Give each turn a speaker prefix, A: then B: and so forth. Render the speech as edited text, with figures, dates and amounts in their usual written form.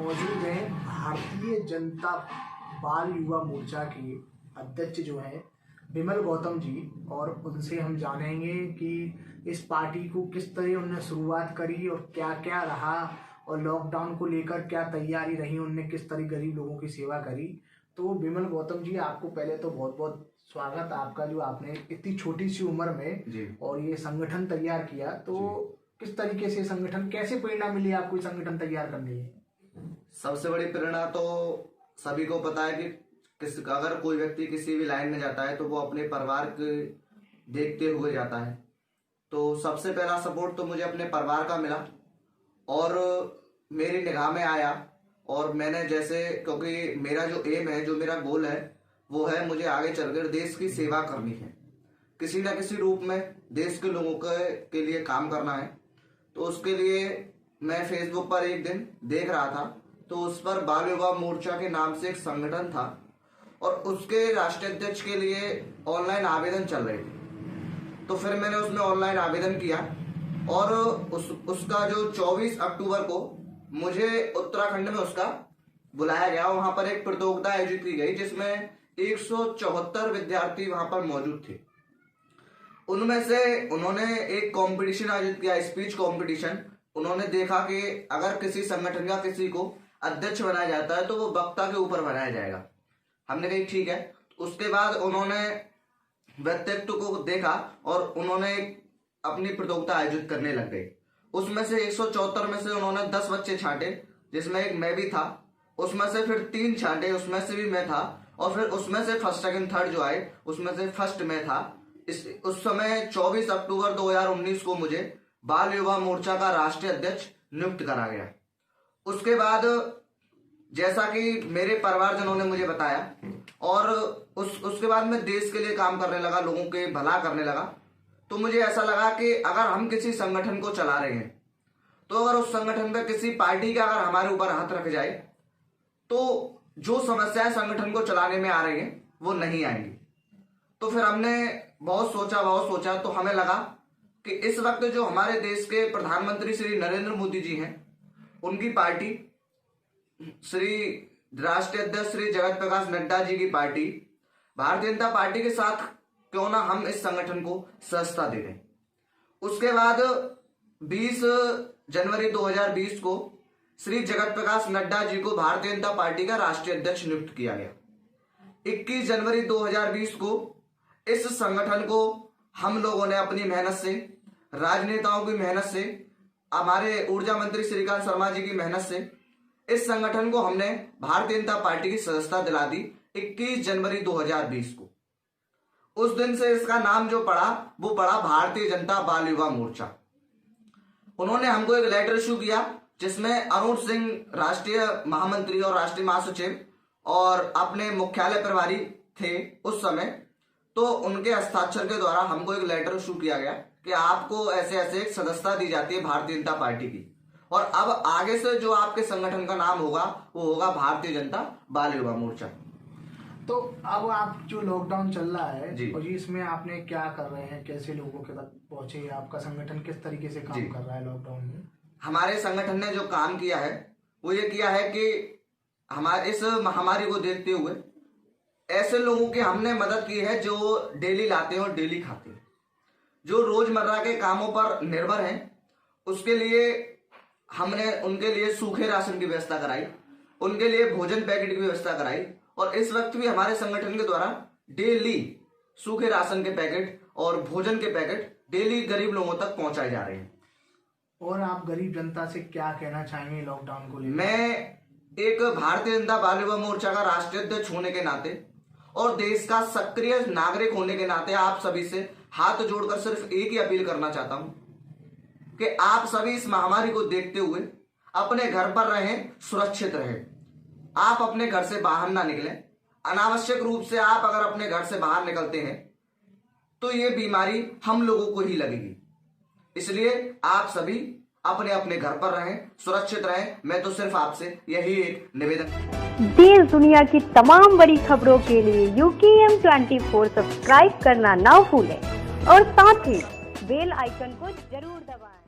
A: मौजूद हैं भारतीय जनता बाल युवा मोर्चा के अध्यक्ष जो हैं विमल गौतम जी, और उनसे हम जानेंगे कि इस पार्टी को किस तरह उन्होंने शुरुआत करी और क्या क्या रहा, और लॉकडाउन को लेकर क्या तैयारी रही, उनने किस तरह गरीब लोगों की सेवा करी। तो विमल गौतम जी, आपको पहले तो बहुत बहुत स्वागत आपका, जो आपने इतनी छोटी सी उम्र में और ये संगठन तैयार किया। तो किस तरीके से संगठन, कैसे प्रेरणा मिली आपको संगठन तैयार करने की?
B: सबसे बड़ी प्रेरणा तो सभी को पता है कि अगर कोई व्यक्ति किसी भी लाइन में जाता है तो वो अपने परिवार के देखते हुए जाता है। तो सबसे पहला सपोर्ट तो मुझे अपने परिवार का मिला और मेरी निगाह में आया, और मैंने जैसे, क्योंकि मेरा जो एम है, जो मेरा गोल है, वो है मुझे आगे चलकर देश की सेवा करनी है, किसी न किसी रूप में देश के लोगों के लिए काम करना है। तो उसके लिए मैं फेसबुक पर एक दिन देख रहा था, तो उस पर बाल युवा मोर्चा के नाम से एक संगठन था और उसके राष्ट्रीय अध्यक्ष के लिए ऑनलाइन आवेदन चल रहे थे। तो फिर मैंने उसमें ऑनलाइन आवेदन किया और उसका जो 24 अक्टूबर को मुझे उत्तराखंड में उसका बुलाया गया। वहां पर एक प्रतियोगिता आयोजित की गई जिसमें 174 विद्यार्थी वहां पर मौजूद थे। उनमें से उन्होंने एक कंपटीशन आयोजित किया, स्पीच कंपटीशन। उन्होंने देखा कि अगर किसी संगठन का किसी को अध्यक्ष बनाया जाता है तो वो वक्ता के ऊपर बनाया जाएगा। हमने कही ठीक है। उसके बाद उन्होंने व्यक्तित्व को देखा और उन्होंने अपनी प्रतियोगिता आयोजित करने लग गए। उसमें से 174 में से उन्होंने 10 बच्चे छांटे, जिसमें एक मैं भी था। उसमें से फिर 3 छांटे, उसमें से भी मैं था, और फिर उसमें से फर्स्ट सेकंड थर्ड जो आए उसमें से फर्स्ट मैं था। उस समय 24 अक्टूबर 2019 को मुझे बाल युवा मोर्चा का राष्ट्रीय अध्यक्ष नियुक्त करा गया। उसके बाद जैसा कि मेरे परिवारजनों ने मुझे बताया, और उसके बाद मैं देश के लिए काम करने लगा, लोगों के भला करने लगा। तो मुझे ऐसा लगा कि अगर हम किसी संगठन को चला रहे हैं तो अगर उस संगठन में किसी पार्टी का अगर हमारे ऊपर हाथ रख जाए तो जो समस्याएं संगठन को चलाने में आ रही हैं वो नहीं आएंगी। तो फिर हमने बहुत सोचा तो हमें लगा कि इस वक्त जो हमारे देश के प्रधानमंत्री श्री नरेंद्र मोदी जी हैं, उनकी पार्टी, श्री राष्ट्रीय अध्यक्ष श्री जगत प्रकाश नड्डा जी की पार्टी, भारतीय जनता पार्टी के साथ क्यों ना हम इस संगठन को सदस्यता दे दें। उसके बाद 20 जनवरी 2020 को श्री जगत प्रकाश नड्डा जी को भारतीय जनता पार्टी का राष्ट्रीय अध्यक्ष नियुक्त किया गया। 21 जनवरी 2020 को इस संगठन को हम लोगों ने अपनी मेहनत से, राजनेताओं की मेहनत से, हमारे ऊर्जा मंत्री श्रीकांत शर्मा जी की मेहनत से इस संगठन को हमने भारतीय जनता पार्टी की सदस्यता दिला दी 21 जनवरी 2020 को। उस दिन से इसका नाम जो पड़ा वो पड़ा भारतीय जनता बाल युवा मोर्चा। उन्होंने हमको एक लेटर इशू किया जिसमें अरुण सिंह राष्ट्रीय महामंत्री और राष्ट्रीय महासचिव और अपने मुख्यालय प्रभारी थे उस समय। तो उनके हस्ताक्षर के द्वारा हमको एक लेटर इशू किया गया कि आपको ऐसे ऐसे एक सदस्यता दी जाती है भारतीय जनता पार्टी की, और अब आगे से जो आपके संगठन का नाम होगा वो होगा भारतीय जनता बाल युवा मोर्चा।
A: तो अब आप जो लॉकडाउन चल रहा है और इसमें आपने क्या कर रहे हैं, कैसे लोगों के तक पहुंचे, आपका संगठन किस तरीके से काम कर रहा है लॉकडाउन में?
B: हमारे संगठन ने जो काम किया है वो ये किया है कि हमारे इस महामारी को देखते हुए ऐसे लोगों की हमने मदद की है जो डेली लाते हैं और डेली खाते हैं, जो रोजमर्रा के कामों पर निर्भर हैं। उसके लिए हमने उनके लिए सूखे राशन की व्यवस्था कराई, उनके लिए भोजन पैकेट की व्यवस्था कराई, और इस वक्त भी हमारे संगठन के द्वारा डेली सूखे राशन के पैकेट और भोजन के पैकेट डेली गरीब लोगों तक पहुंचाए जा रहे हैं।
A: और आप गरीब जनता से क्या कहना चाहेंगे लॉकडाउन को लेकर?
B: मैं एक भारतीय जनता बाल युवा मोर्चा का राष्ट्रीय अध्यक्ष होने के नाते और देश का सक्रिय नागरिक होने के नाते आप सभी से हाथ जोड़कर सिर्फ एक ही अपील करना चाहता हूं कि आप सभी इस महामारी को देखते हुए अपने घर पर रहें, सुरक्षित रहें। आप अपने घर से बाहर ना निकलें। अनावश्यक रूप से आप अगर अपने घर से बाहर निकलते हैं तो ये बीमारी हम लोगों को ही लगेगी। इसलिए आप सभी अपने अपने घर पर रहें, सुरक्षित रहें। मैं तो सिर्फ आपसे यही एक निवेदन।
C: देश दुनिया की तमाम बड़ी खबरों के लिए UKM 24 सब्सक्राइब करना ना भूलें और साथ ही बेल आइकन को जरूर दबाएं।